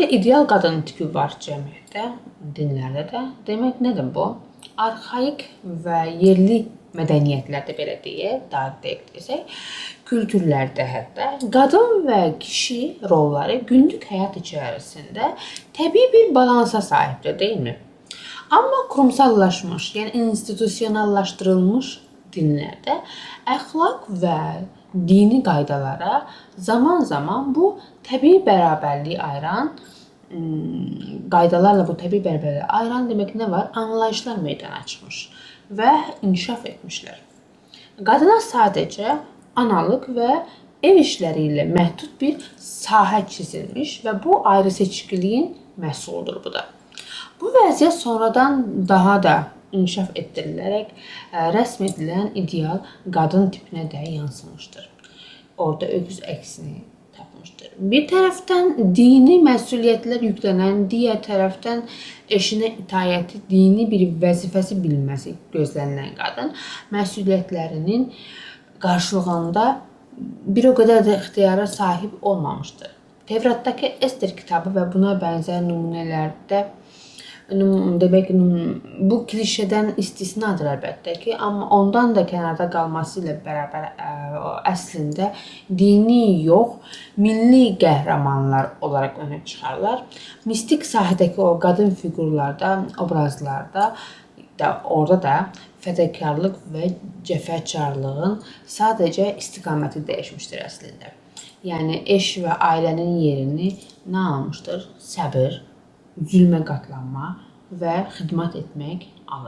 ideal qadın tipi var cəmiyyətdə, dinlərdə də. Demək nədir bu? Arxaik və yerli mədəniyyətlərdə belə deyək, daha dəqiq desək, kültürlərdə hətta qadın və kişi rolları günlük həyat içərisində təbii bir balansa sahibdir, deyilmi? Amma kurumsallaşmış, yəni institusionallaşdırılmış dinlərdə əxlaq və dini qaydalara zaman-zaman bu təbii bərabərliyi ayıran qaydalarla bu təbii bərabərliyi ayıran demək nə var? Anlayışlar meydana çıxmış və inkişaf etmişlər. Qadına sadəcə analıq və ev işləri ilə məhdud bir sahə çizilmiş və bu ayrı-seçkiliyin məhsuludur bu da. Bu vəziyyət sonradan daha da inkişaf etdirilərək rəsm edilən ideal qadın tipinə də yansımışdır. Orada öküz əksini tapmışdır. Bir tərəfdən dini məsuliyyətlər yüklənən, digər tərəfdən eşinə itaəti dini bir vəzifəsi bilməsi gözlənilən qadın məsuliyyətlərinin qarşılığında bir o qədər də ixtiyara sahib olmamışdır. Tevratdakı Ester kitabı və buna bənzər nümunələrdə demək bu klişədən istisnadır əlbəttə ki, amma ondan da kənarda qalması ilə bərabər əslində dini yox, milli qəhrəmanlar olaraq önə çıxarlar. Mistik sahədəki o qadın fiqurlarda, obrazlarda orada da fədakarlıq və cəfəkarlığın sadəcə istiqaməti dəyişmişdir əslində. Yəni eş və ailənin yerini nə almışdır? Səbir, zülmə qatlanma və xidmət etmək alır.